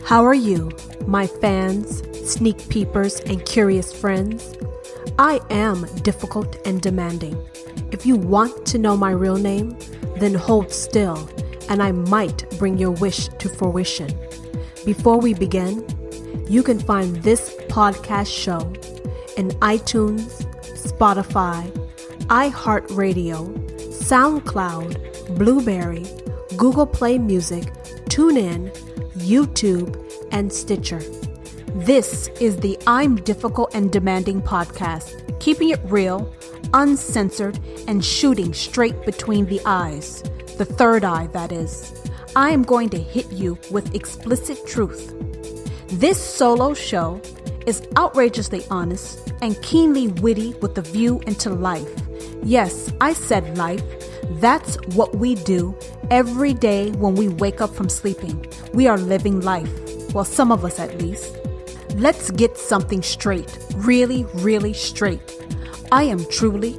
How are you, my fans, sneak peepers, and curious friends? I am difficult and demanding. If you want to know my real name, then hold still, and I might bring your wish to fruition. Before we begin, you can find this podcast show in iTunes, Spotify, iHeartRadio, SoundCloud, Blueberry, Google Play Music, TuneIn, YouTube, and Stitcher. This is the I'm Difficult and Demanding podcast, keeping it real, uncensored, and shooting straight between the eyes. The third eye, that is. I am going to hit you with explicit truth. This solo show is outrageously honest and keenly witty with a view into life. Yes, I said life. That's what we do every day when we wake up from sleeping. We are living life. Well, some of us at least. Let's get something straight. Really, really straight. I am truly,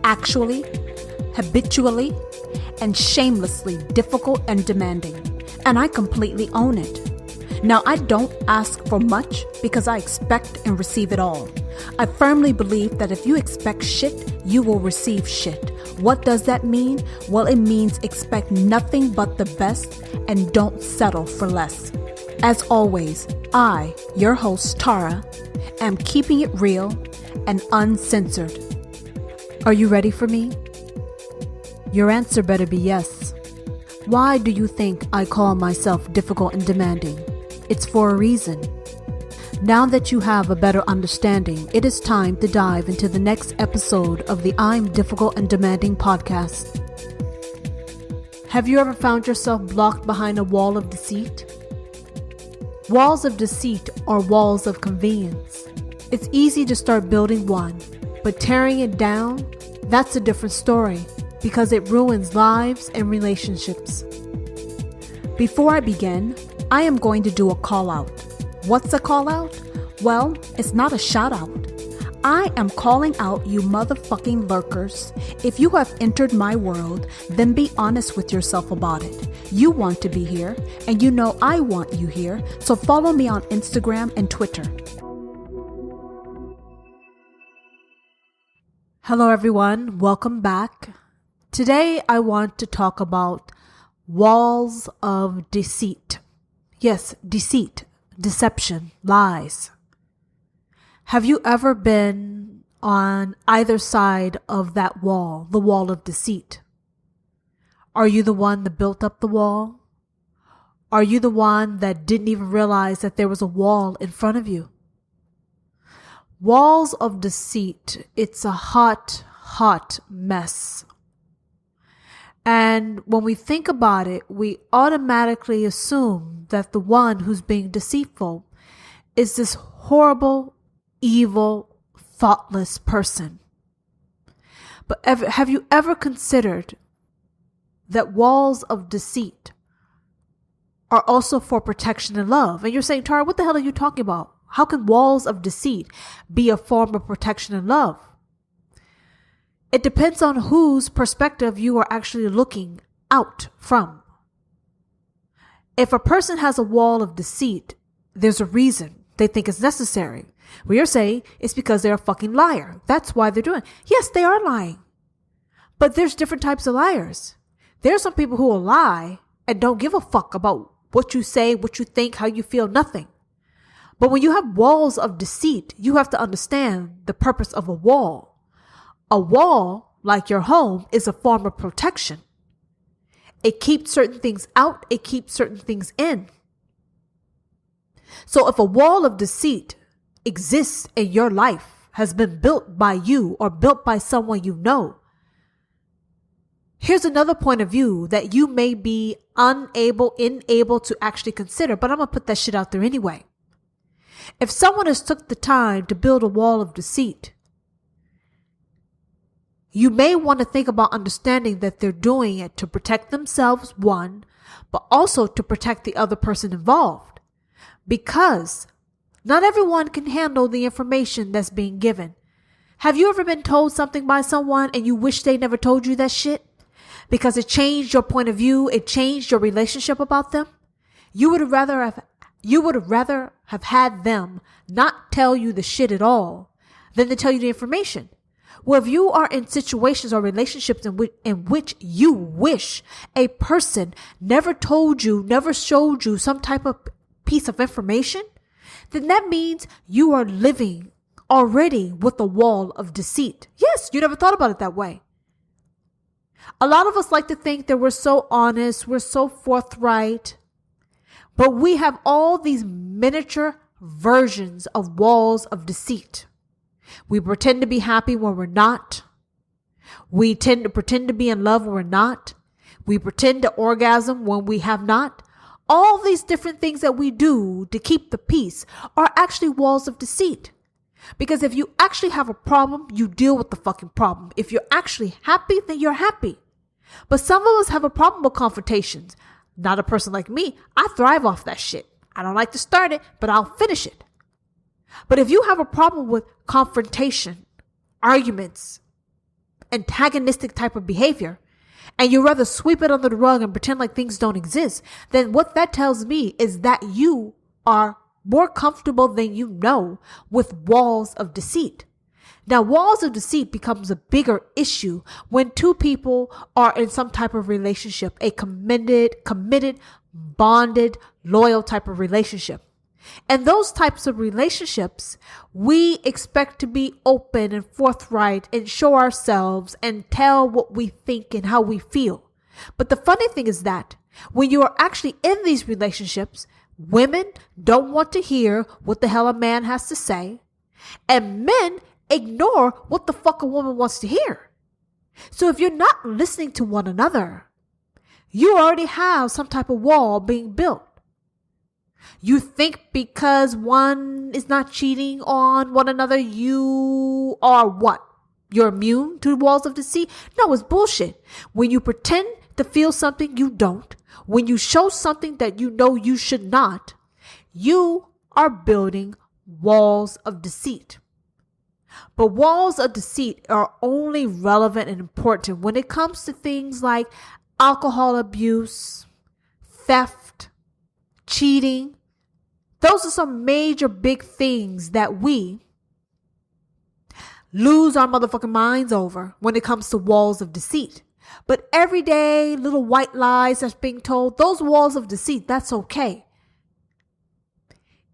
actually, habitually, and shamelessly difficult and demanding. And I completely own it. Now, I don't ask for much because I expect and receive it all. I firmly believe that if you expect shit, you will receive shit. What does that mean? Well, it means expect nothing but the best and don't settle for less. As always, I, your host, Tara, am keeping it real and uncensored. Are you ready for me? Your answer better be yes. Why do you think I call myself difficult and demanding? It's for a reason. Now that you have a better understanding, it is time to dive into the next episode of the I'm Difficult and Demanding podcast. Have you ever found yourself blocked behind a wall of deceit? Walls of deceit are walls of convenience. It's easy to start building one, but tearing it down, that's a different story because it ruins lives and relationships. Before I begin, I am going to do a call out. What's a call out? Well, it's not a shout out. I am calling out you motherfucking lurkers. If you have entered my world, then be honest with yourself about it. You want to be here, and you know I want you here, so follow me on Instagram and Twitter. Hello everyone, welcome back. Today I want to talk about walls of deceit. Yes, deceit, deception, lies. Have you ever been on either side of that wall, the wall of deceit? Are you the one that built up the wall? Are you the one that didn't even realize that there was a wall in front of you? Walls of deceit, it's a hot, hot mess. And when we think about it, we automatically assume that the one who's being deceitful is this horrible, evil, thoughtless person. But have you ever considered that walls of deceit are also for protection and love? And you're saying, Tara, what the hell are you talking about? How can walls of deceit be a form of protection and love? It depends on whose perspective you are actually looking out from. If a person has a wall of deceit, there's a reason they think it's necessary. We are saying it's because they're a fucking liar. That's why they're doing it. Yes, they are lying. But there's different types of liars. There are some people who will lie and don't give a fuck about what you say, what you think, how you feel, nothing. But when you have walls of deceit, you have to understand the purpose of a wall. A wall, like your home, is a form of protection. It keeps certain things out. It keeps certain things in. So if a wall of deceit exists in your life, has been built by you or built by someone you know, here's another point of view that you may be unable to actually consider, but I'm going to put that shit out there anyway. If someone has took the time to build a wall of deceit, you may want to think about understanding that they're doing it to protect themselves, one, but also to protect the other person involved. Because not everyone can handle the information that's being given. Have you ever been told something by someone and you wish they never told you that shit? Because it changed your point of view, it changed your relationship about them? You would rather have You would rather have had them not tell you the shit at all than to tell you the information. Well, if you are in situations or relationships in which you wish a person never told you, never showed you some type of piece of information, then that means you are living already with a wall of deceit. Yes, you never thought about it that way. A lot of us like to think that we're so honest, we're so forthright, but we have all these miniature versions of walls of deceit. We pretend to be happy when we're not. We tend to pretend to be in love when we're not. We pretend to orgasm when we have not. All these different things that we do to keep the peace are actually walls of deceit. Because if you actually have a problem, you deal with the fucking problem. If you're actually happy, then you're happy. But some of us have a problem with confrontations. Not a person like me. I thrive off that shit. I don't like to start it, but I'll finish it. But if you have a problem with confrontation, arguments, antagonistic type of behavior, and you rather sweep it under the rug and pretend like things don't exist, then what that tells me is that you are more comfortable than you know with walls of deceit. Now, walls of deceit becomes a bigger issue when two people are in some type of relationship, a committed, bonded, loyal type of relationship. And those types of relationships, we expect to be open and forthright and show ourselves and tell what we think and how we feel. But the funny thing is that when you are actually in these relationships, women don't want to hear what the hell a man has to say, and men ignore what the fuck a woman wants to hear. So if you're not listening to one another, you already have some type of wall being built. You think because one is not cheating on one another, you are what? You're immune to walls of deceit? No, it's bullshit. When you pretend to feel something you don't, when you show something that you know you should not, you are building walls of deceit. But walls of deceit are only relevant and important when it comes to things like alcohol abuse, theft, cheating. Those are some major big things that we lose our motherfucking minds over when it comes to walls of deceit. But everyday little white lies that's being told, those walls of deceit, that's okay.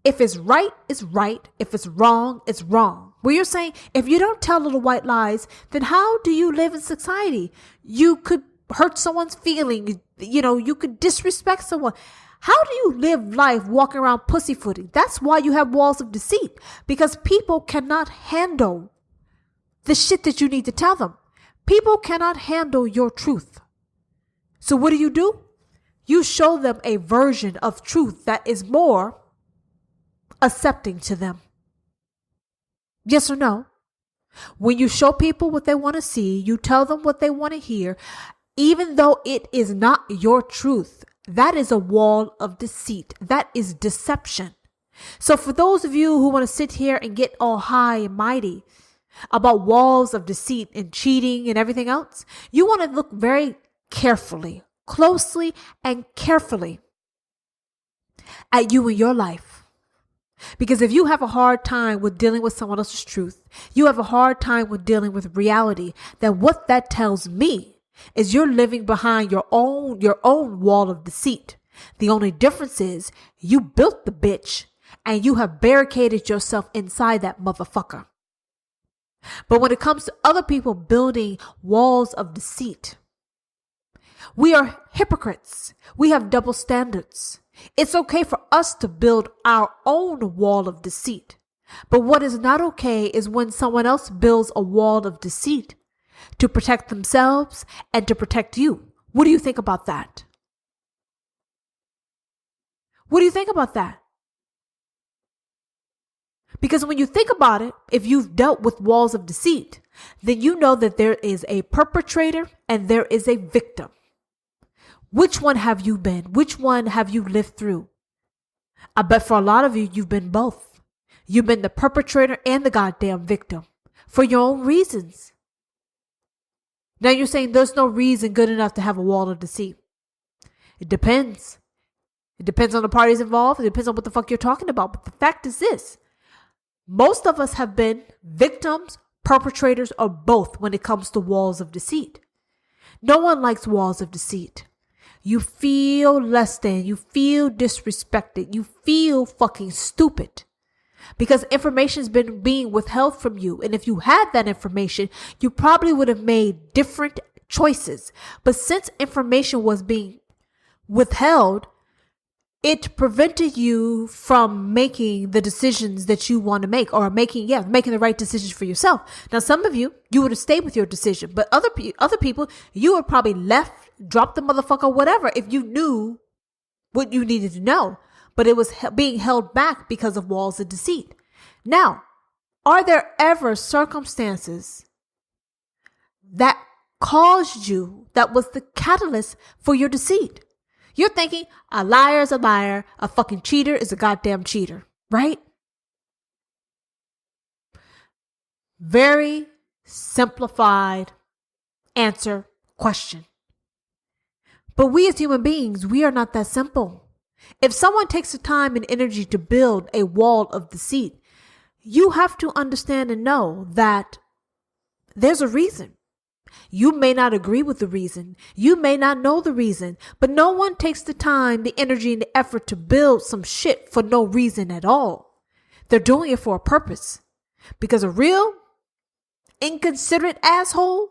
If it's right, it's right. If it's wrong, it's wrong. Where you're saying, if you don't tell little white lies, then how do you live in society? You could hurt someone's feelings. You could disrespect someone. How do you live life walking around pussyfooting? That's why you have walls of deceit, because people cannot handle the shit that you need to tell them. People cannot handle your truth. So what do? You show them a version of truth that is more accepting to them. Yes or no? When you show people what they want to see, you tell them what they want to hear, even though it is not your truth. That is a wall of deceit. That is deception. So for those of you who want to sit here and get all high and mighty about walls of deceit and cheating and everything else, you want to look very carefully, closely and carefully at you and your life. Because if you have a hard time with dealing with someone else's truth, you have a hard time with dealing with reality, then what that tells me is you're living behind your own wall of deceit. The only difference is you built the bitch and you have barricaded yourself inside that motherfucker. But when it comes to other people building walls of deceit, we are hypocrites. We have double standards. It's okay for us to build our own wall of deceit. But what is not okay is when someone else builds a wall of deceit to protect themselves and to protect you. What do you think about that? What do you think about that? Because when you think about it, if you've dealt with walls of deceit, then you know that there is a perpetrator and there is a victim. Which one have you been? Which one have you lived through? I bet for a lot of you, you've been both. You've been the perpetrator and the goddamn victim for your own reasons. Now you're saying there's no reason good enough to have a wall of deceit. It depends. It depends on the parties involved. It depends on what the fuck you're talking about. But the fact is this. Most of us have been victims, perpetrators, or both when it comes to walls of deceit. No one likes walls of deceit. You feel less than. You feel disrespected. You feel fucking stupid. Because information has been being withheld from you. And if you had that information, you probably would have made different choices. But since information was being withheld, it prevented you from making the decisions that you want to make, or making the right decisions for yourself. Now, some of you would have stayed with your decision, but other people, you would probably left, dropped the motherfucker, whatever, if you knew what you needed to know. But it was being held back because of walls of deceit. Now, are there ever circumstances that caused you, that was the catalyst for your deceit? You're thinking a liar is a liar, a fucking cheater is a goddamn cheater, right? Very simplified answer question. But we as human beings, we are not that simple. If someone takes the time and energy to build a wall of deceit, you have to understand and know that there's a reason. You may not agree with the reason. You may not know the reason, but no one takes the time, the energy, and the effort to build some shit for no reason at all. They're doing it for a purpose. Because a real inconsiderate asshole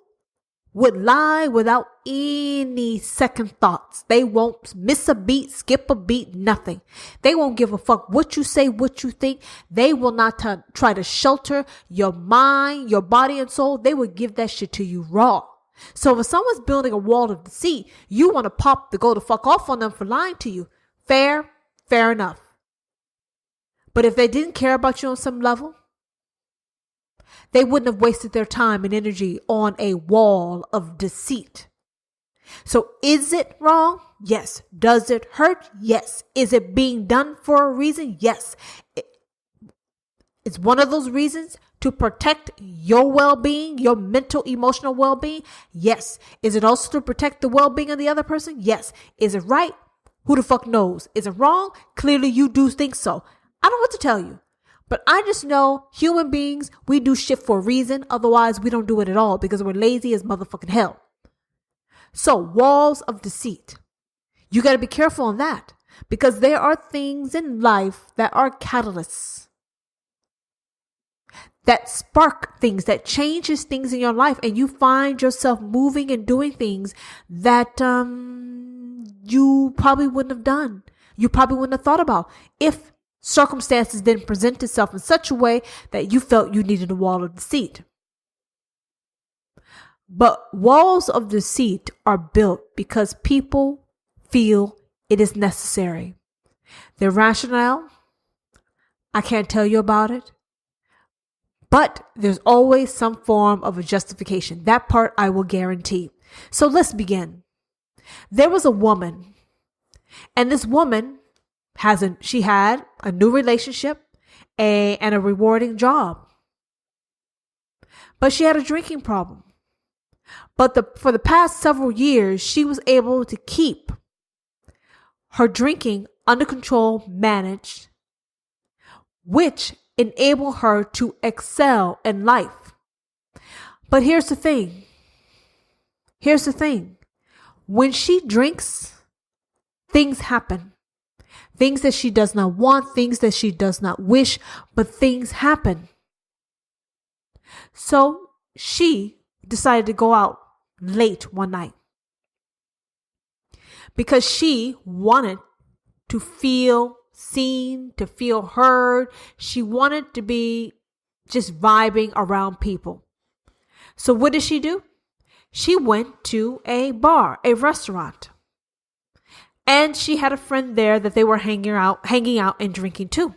would lie without any second thoughts. They won't miss a beat, skip a beat, nothing. They won't give a fuck what you say, what you think. They will not try to shelter your mind, your body and soul. They will give that shit to you raw. So if someone's building a wall of deceit, you want to go the fuck off on them for lying to you. Fair enough. But if they didn't care about you on some level, they wouldn't have wasted their time and energy on a wall of deceit. So is it wrong? Yes. Does it hurt? Yes. Is it being done for a reason? Yes. It's one of those reasons to protect your well-being, your mental, emotional well-being. Yes. Is it also to protect the well-being of the other person? Yes. Is it right? Who the fuck knows? Is it wrong? Clearly you do think so. I don't know what to tell you. But I just know human beings, we do shit for a reason. Otherwise, we don't do it at all because we're lazy as motherfucking hell. So walls of deceit. You got to be careful on that because there are things in life that are catalysts, that spark things, that changes things in your life. And you find yourself moving and doing things that you probably wouldn't have done. You probably wouldn't have thought about if circumstances didn't present itself in such a way that you felt you needed a wall of deceit. But walls of deceit are built because people feel it is necessary. Their rationale, I can't tell you about it, but there's always some form of a justification. That part I will guarantee. So let's begin. There was a woman, and this woman she had a new relationship and a rewarding job. But she had a drinking problem. But for the past several years, she was able to keep her drinking under control, managed, which enabled her to excel in life. But here's the thing. When she drinks, things happen. Things that she does not want, things that she does not wish, but things happen. So she decided to go out late one night because she wanted to feel seen, to feel heard. She wanted to be just vibing around people. So what did she do? She went to a bar, a restaurant. And she had a friend there that they were hanging out and drinking too.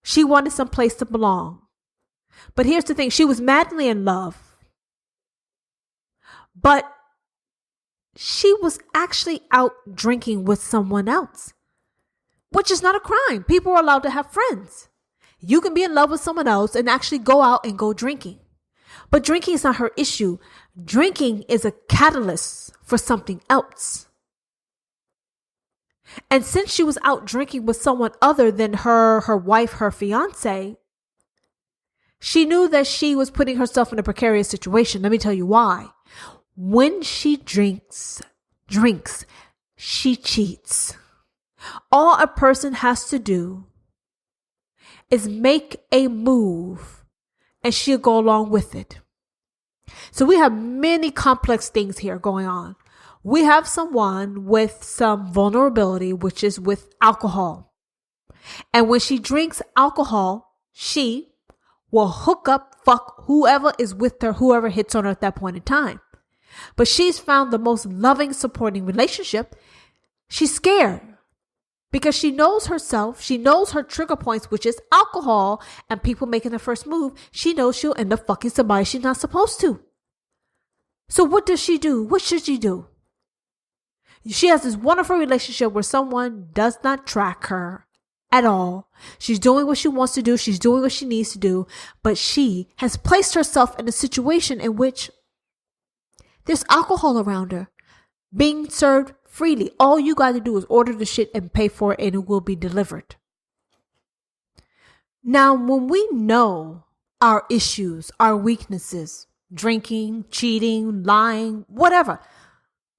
She wanted some place to belong. But here's the thing. She was madly in love. But she was actually out drinking with someone else, which is not a crime. People are allowed to have friends. You can be in love with someone else and actually go out and go drinking. But drinking is not her issue. Drinking is a catalyst for something else. And since she was out drinking with someone other than her wife, her fiance, she knew that she was putting herself in a precarious situation. Let me tell you why. When she drinks, she cheats. All a person has to do is make a move and she'll go along with it. So we have many complex things here going on. We have someone with some vulnerability, which is with alcohol. And when she drinks alcohol, she will hook up, fuck whoever is with her, whoever hits on her at that point in time. But she's found the most loving, supporting relationship. She's scared because she knows herself. She knows her trigger points, which is alcohol and people making the first move. She knows she'll end up fucking somebody she's not supposed to. So what does she do? What should she do? She has this wonderful relationship where someone does not track her at all. She's doing what she wants to do. She's doing what she needs to do. But she has placed herself in a situation in which there's alcohol around her being served freely. All you got to do is order the shit and pay for it and it will be delivered. Now, when we know our issues, our weaknesses, drinking, cheating, lying, whatever,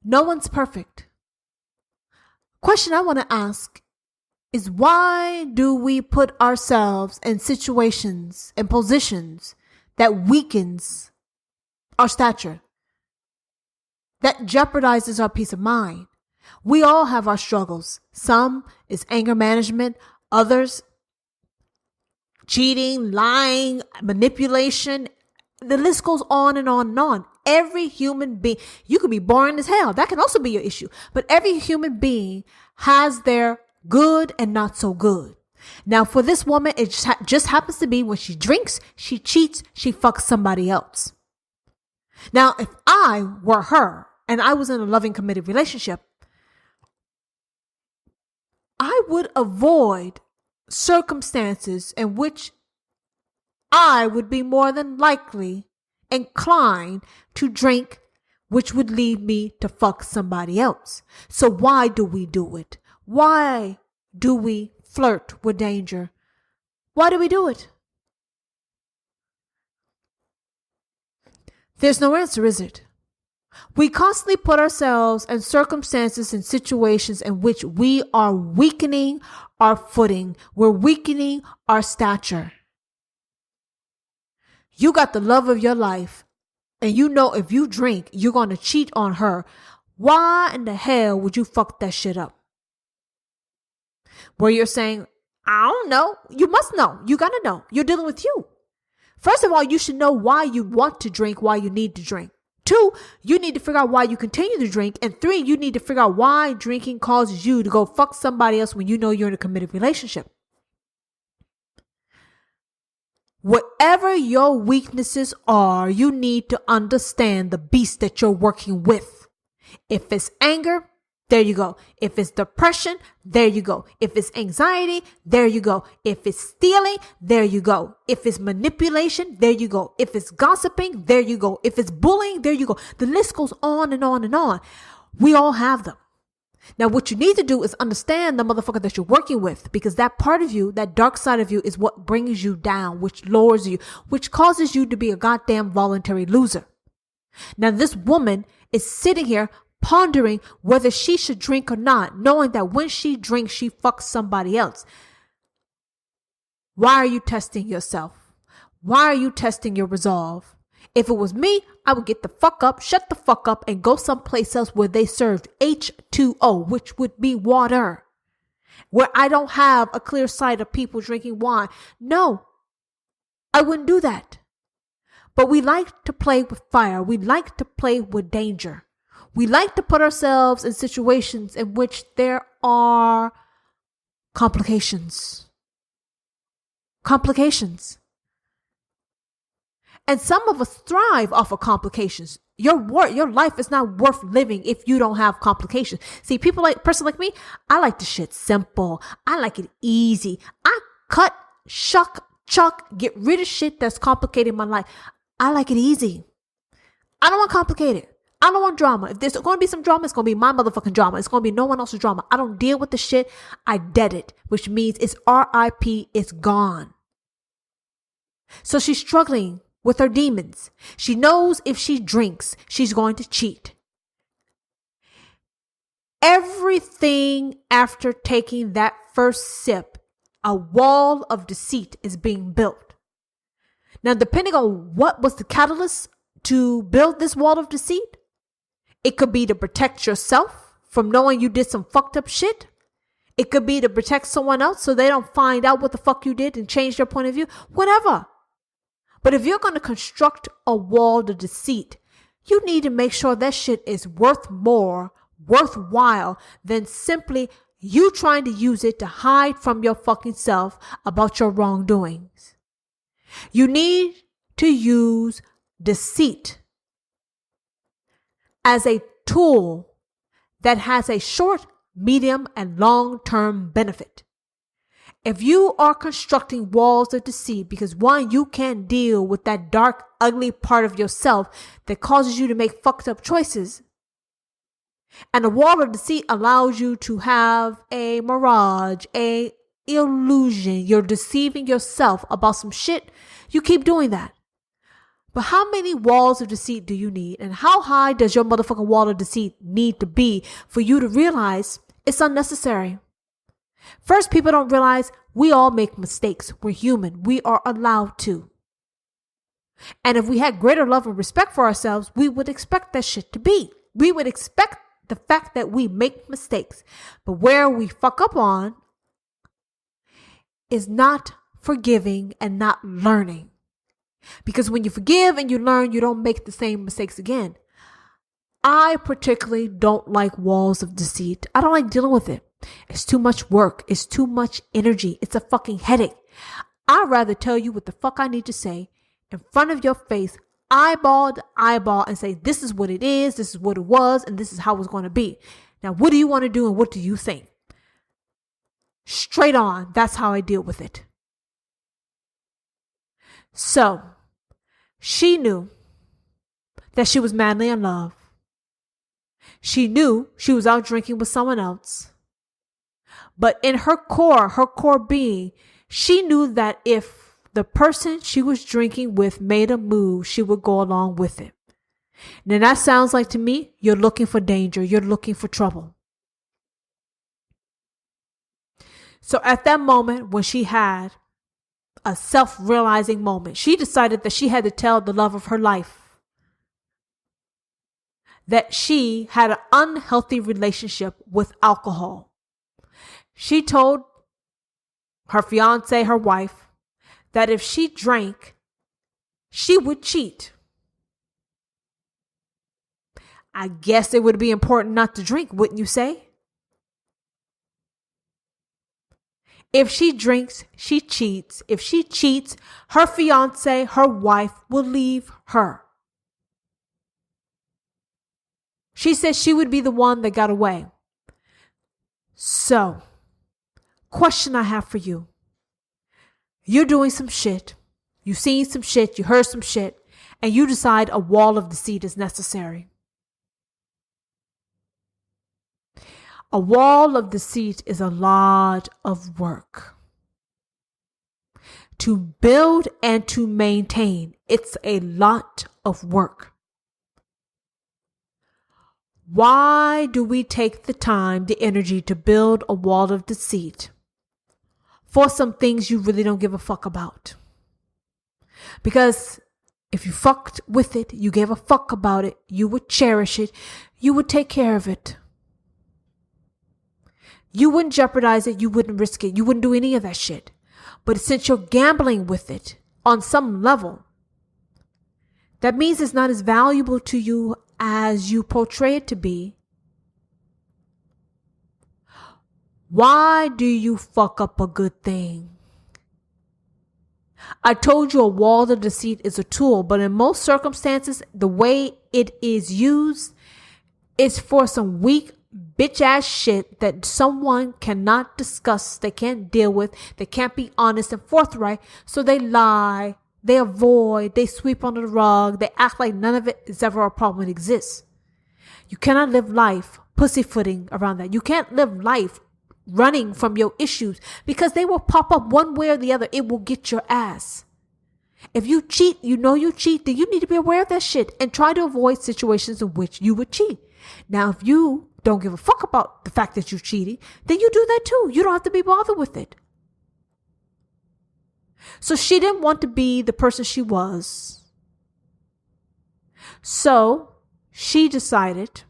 no one's perfect. Question I want to ask is, why do we put ourselves in situations and positions that weakens our stature, that jeopardizes our peace of mind? We all have our struggles. Some is anger management, others cheating, lying, manipulation. The list goes on and on and on. Every human being, you could be boring as hell. That can also be your issue. But every human being has their good and not so good. Now, for this woman, it just happens to be when she drinks, she cheats, she fucks somebody else. Now, if I were her and I was in a loving, committed relationship, I would avoid circumstances in which I would be more than likely inclined to drink, which would lead me to fuck somebody else. So why do we do it? Why do we flirt with danger? Why do we do it? There's no answer, is it? We constantly put ourselves in circumstances and situations in which we are weakening our footing. We're weakening our stature. You got the love of your life, and you know if you drink, you're going to cheat on her. Why in the hell would you fuck that shit up? Where you're saying, I don't know. You must know. You got to know. You're dealing with you. First of all, you should know why you want to drink, why you need to drink. 2, you need to figure out why you continue to drink. And 3, you need to figure out why drinking causes you to go fuck somebody else when you know you're in a committed relationship. Whatever your weaknesses are, you need to understand the beast that you're working with. If it's anger, there you go. If it's depression, there you go. If it's anxiety, there you go. If it's stealing, there you go. If it's manipulation, there you go. If it's gossiping, there you go. If it's bullying, there you go. The list goes on and on and on. We all have them. Now, what you need to do is understand the motherfucker that you're working with, because that part of you, that dark side of you, is what brings you down, which lowers you, which causes you to be a goddamn voluntary loser. Now, this woman is sitting here pondering whether she should drink or not, knowing that when she drinks, she fucks somebody else. Why are you testing yourself? Why are you testing your resolve? If it was me, I would get the fuck up, shut the fuck up, and go someplace else where they served H2O, which would be water, where I don't have a clear sight of people drinking wine. No, I wouldn't do that. But we like to play with fire. We like to play with danger. We like to put ourselves in situations in which there are complications. Complications. And some of us thrive off of complications. Your life is not worth living if you don't have complications. See, person like me, I like the shit simple. I like it easy. I cut, shuck, chuck, get rid of shit that's complicating my life. I like it easy. I don't want complicated. I don't want drama. If there's going to be some drama, it's going to be my motherfucking drama. It's going to be no one else's drama. I don't deal with the shit. I dead it, which means it's RIP. It's gone. So she's struggling with her demons. She knows if she drinks, she's going to cheat. Everything after taking that first sip, a wall of deceit is being built. Now, depending on what was the catalyst to build this wall of deceit, it could be to protect yourself from knowing you did some fucked up shit. It could be to protect someone else so they don't find out what the fuck you did and change their point of view. Whatever. But if you're going to construct a wall of deceit, you need to make sure that shit is worthwhile than simply you trying to use it to hide from your fucking self about your wrongdoings. You need to use deceit as a tool that has a short, medium, and long-term benefit. If you are constructing walls of deceit because one, you can't deal with that dark, ugly part of yourself that causes you to make fucked up choices, and a wall of deceit allows you to have a mirage, a illusion, you're deceiving yourself about some shit, you keep doing that. But how many walls of deceit do you need? And how high does your motherfucking wall of deceit need to be for you to realize it's unnecessary? First, people don't realize we all make mistakes. We're human. We are allowed to. And if we had greater love and respect for ourselves, we would expect that shit to be. We would expect the fact that we make mistakes. But where we fuck up on is not forgiving and not learning. Because when you forgive and you learn, you don't make the same mistakes again. I particularly don't like walls of deceit. I don't like dealing with it. It's too much work. It's too much energy. It's a fucking headache. I'd rather tell you what the fuck I need to say in front of your face, eyeball to eyeball, and say, this is what it is, this is what it was, and this is how it's going to be. Now, what do you want to do and what do you think? Straight on. That's how I deal with it. So, she knew that she was madly in love. She knew she was out drinking with someone else. But in her core being, she knew that if the person she was drinking with made a move, she would go along with it. Now that sounds like to me, you're looking for danger. You're looking for trouble. So at that moment when she had a self-realizing moment, she decided that she had to tell the love of her life that she had an unhealthy relationship with alcohol. She told her fiance, her wife, that if she drank, she would cheat. I guess it would be important not to drink, wouldn't you say? If she drinks, she cheats. If she cheats, her fiance, her wife, will leave her. She said she would be the one that got away. So, question I have for you. You're doing some shit. You've seen some shit. You heard some shit. And you decide a wall of deceit is necessary. A wall of deceit is a lot of work. To build and to maintain, it's a lot of work. Why do we take the time, the energy to build a wall of deceit for some things you really don't give a fuck about? Because if you fucked with it, you gave a fuck about it, you would cherish it, you would take care of it. You wouldn't jeopardize it, you wouldn't risk it, you wouldn't do any of that shit. But since you're gambling with it on some level, that means it's not as valuable to you as you portray it to be. Why do you fuck up a good thing? I told you a wall of deceit is a tool, but in most circumstances, the way it is used is for some weak bitch ass shit that someone cannot discuss, they can't deal with, they can't be honest and forthright, so they lie, they avoid, they sweep under the rug, they act like none of it is ever a problem that exists. You cannot live life pussyfooting around that. You can't live life running from your issues because they will pop up one way or the other. It will get your ass. If you cheat, you know you cheat, then you need to be aware of that shit and try to avoid situations in which you would cheat. Now, if you don't give a fuck about the fact that you're cheating, then you do that too. You don't have to be bothered with it. So she didn't want to be the person she was. So she decided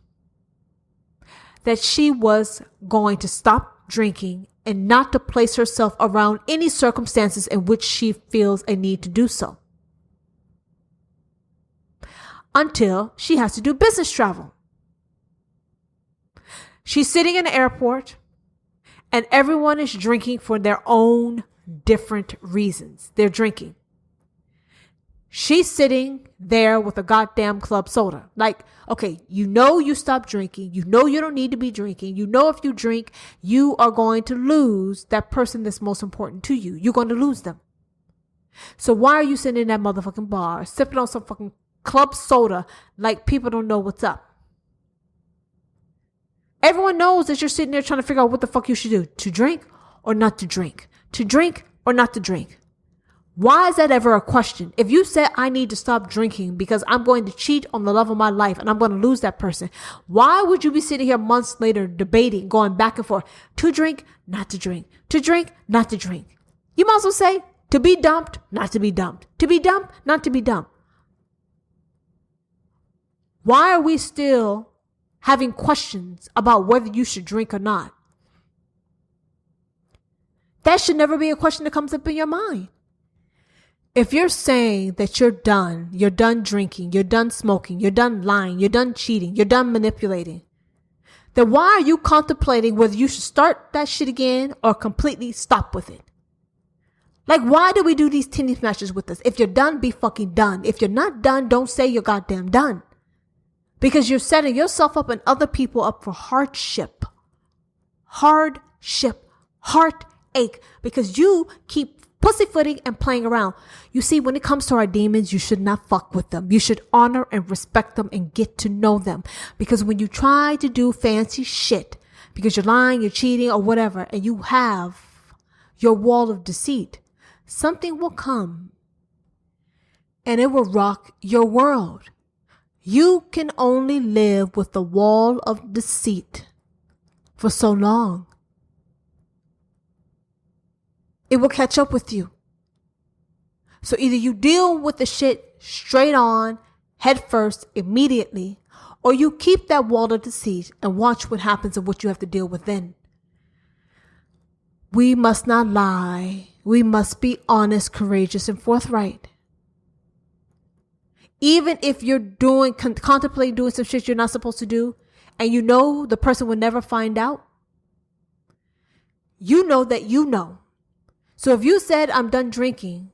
that she was going to stop drinking and not to place herself around any circumstances in which she feels a need to do so. Until she has to do business travel. She's sitting in the airport and everyone is drinking for their own different reasons. They're drinking. She's sitting there with a goddamn club soda. Like, okay, you know you stopped drinking. You know you don't need to be drinking. You know if you drink, you are going to lose that person that's most important to you. You're going to lose them. So why are you sitting in that motherfucking bar, sipping on some fucking club soda like people don't know what's up? Everyone knows that you're sitting there trying to figure out what the fuck you should do. To drink or not to drink? To drink or not to drink? Why is that ever a question? If you said, I need to stop drinking because I'm going to cheat on the love of my life and I'm going to lose that person, why would you be sitting here months later debating, going back and forth, to drink, not to drink, to drink, not to drink? You might as well say, to be dumped, not to be dumped, to be dumped, not to be dumped. Why are we still having questions about whether you should drink or not? That should never be a question that comes up in your mind. If you're saying that you're done drinking, you're done smoking, you're done lying, you're done cheating, you're done manipulating, then why are you contemplating whether you should start that shit again or completely stop with it? Like, why do we do these tennis matches with us? If you're done, be fucking done. If you're not done, don't say you're goddamn done. Because you're setting yourself up and other people up for hardship. Hardship. Heartache. Because you keep pussyfooting and playing around. You see, when it comes to our demons, you should not fuck with them. You should honor and respect them and get to know them. Because when you try to do fancy shit, because you're lying, you're cheating or whatever, and you have your wall of deceit, something will come and it will rock your world. You can only live with the wall of deceit for so long. It will catch up with you. So either you deal with the shit straight on, head first, immediately, or you keep that wall of deceit and watch what happens and what you have to deal with then. We must not lie. We must be honest, courageous, and forthright. Even if you're contemplating doing some shit you're not supposed to do, and you know the person will never find out, you know that you know. So if you said, I'm done drinking,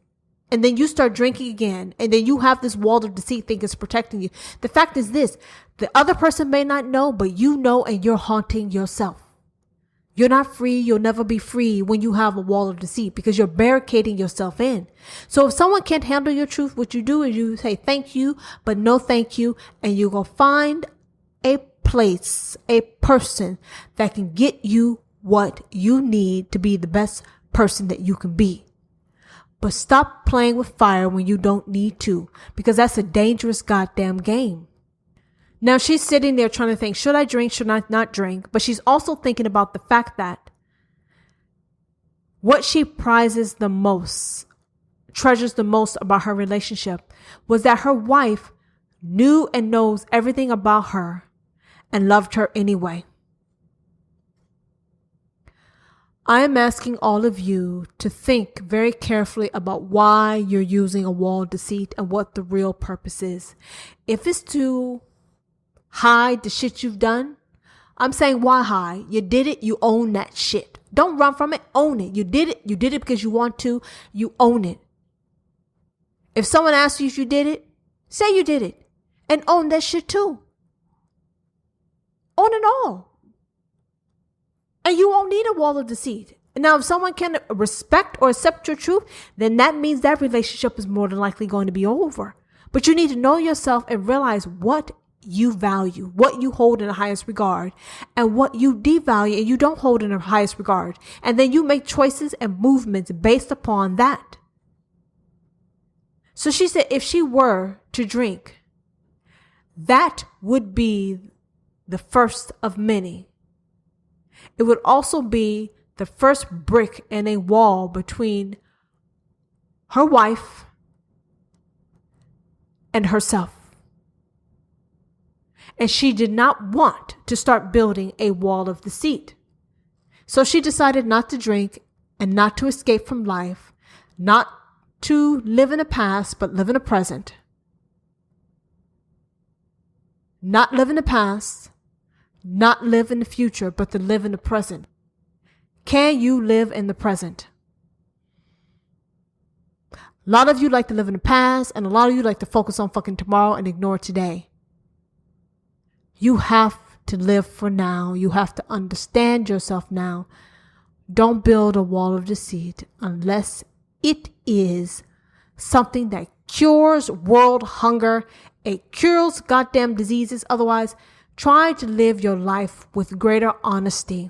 and then you start drinking again, and then you have this wall of deceit think it's protecting you, the fact is this, the other person may not know, but you know, and you're haunting yourself. You're not free. You'll never be free when you have a wall of deceit because you're barricading yourself in. So if someone can't handle your truth, what you do is you say thank you, but no thank you. And you go find a place, a person that can get you what you need to be the best person that you can be. But stop playing with fire when you don't need to, because that's a dangerous goddamn game. Now she's sitting there trying to think, should I drink? Should I not drink? But she's also thinking about the fact that what she prizes the most, treasures the most about her relationship was that her wife knew and knows everything about her and loved her anyway. I am asking all of you to think very carefully about why you're using a wall of deceit and what the real purpose is. If it's to hide the shit you've done, I'm saying why hide? You did it, you own that shit. Don't run from it, own it. You did it because you want to, you own it. If someone asks you if you did it, say you did it and own that shit too. Own it all. And you won't need a wall of deceit. Now, if someone can respect or accept your truth, then that means that relationship is more than likely going to be over. But you need to know yourself and realize what you value, what you hold in the highest regard, and what you devalue and you don't hold in the highest regard. And then you make choices and movements based upon that. So she said if she were to drink, that would be the first of many. It would also be the first brick in a wall between her wife and herself. And she did not want to start building a wall of deceit. So she decided not to drink and not to escape from life, not to live in the past, but live in the present. Not live in the past, not live in the future, but to live in the present. Can you live in the present? A lot of you like to live in the past, and a lot of you like to focus on fucking tomorrow and ignore today. You have to live for now. You have to understand yourself now. Don't build a wall of deceit unless it is something that cures world hunger. It cures goddamn diseases. Otherwise, try to live your life with greater honesty,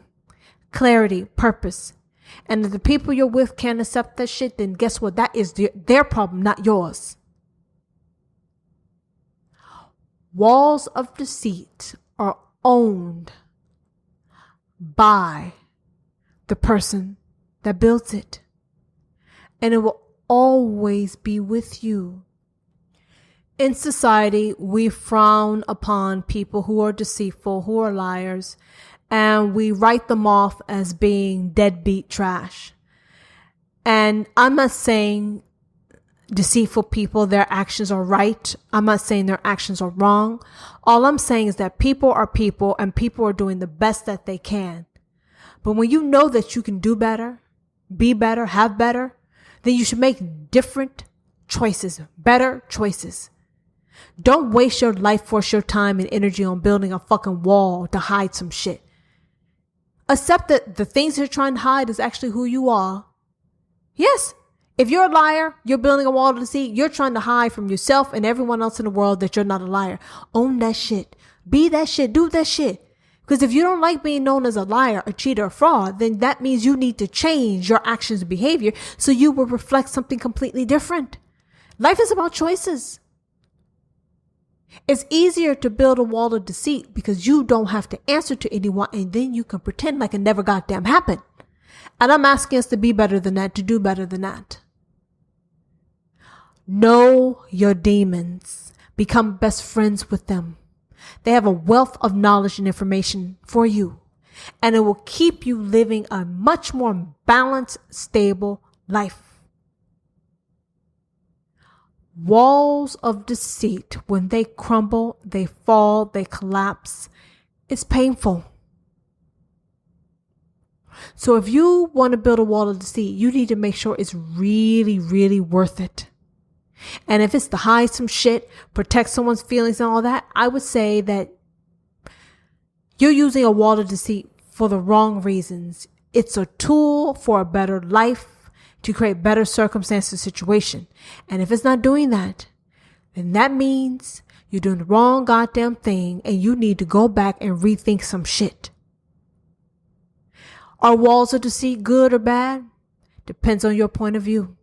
clarity, purpose. And if the people you're with can't accept that shit, then guess what? That is their problem, not yours. Walls of deceit are owned by the person that builds it. And it will always be with you. In society, we frown upon people who are deceitful, who are liars, and we write them off as being deadbeat trash. And I'm not saying deceitful people, their actions are right. I'm not saying their actions are wrong. All I'm saying is that people are people and people are doing the best that they can. But when you know that you can do better, be better, have better, then you should make different choices, better choices. Don't waste your life, force your time and energy on building a fucking wall to hide some shit. Accept that the things you're trying to hide is actually who you are. Yes. If you're a liar, you're building a wall to deceit, you're trying to hide from yourself and everyone else in the world that you're not a liar. Own that shit. Be that shit. Do that shit. Because if you don't like being known as a liar, a cheater, a fraud, then that means you need to change your actions and behavior so you will reflect something completely different. Life is about choices. It's easier to build a wall of deceit because you don't have to answer to anyone and then you can pretend like it never goddamn happened. And I'm asking us to be better than that, to do better than that. Know your demons. Become best friends with them. They have a wealth of knowledge and information for you. And it will keep you living a much more balanced, stable life. Walls of deceit, when they crumble, they fall, they collapse. It's painful. So if you want to build a wall of deceit, you need to make sure it's really, really worth it. And if it's to hide some shit, protect someone's feelings and all that, I would say that you're using a wall of deceit for the wrong reasons. It's a tool for a better life, to create better circumstances, situation. And if it's not doing that, then that means you're doing the wrong goddamn thing and you need to go back and rethink some shit. Are walls of deceit good or bad? Depends on your point of view.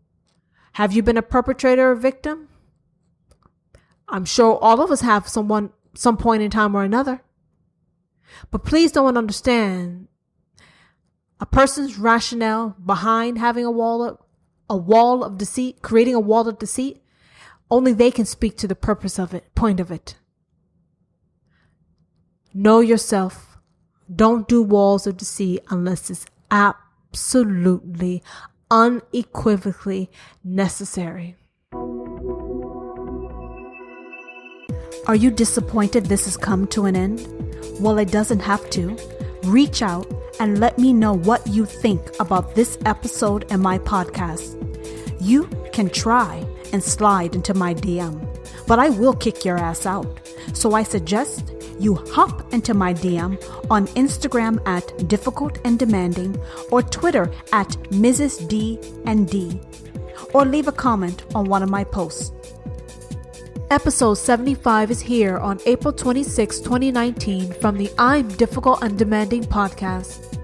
Have you been a perpetrator or victim? I'm sure all of us have some point in time or another. But please don't understand a person's rationale behind having a wall of deceit, creating a wall of deceit. Only they can speak to the purpose of it, point of it. Know yourself. Don't do walls of deceit unless it's absolutely, unequivocally necessary. Are you disappointed this has come to an end? Well, it doesn't have to. Reach out and let me know what you think about this episode and my podcast. You can try and slide into my DM, but I will kick your ass out. So I suggest you hop into my DM on Instagram at Difficult and Demanding or Twitter at Mrs. D&D, or leave a comment on one of my posts. Episode 75 is here on April 26, 2019 from the I'm Difficult and Demanding podcast.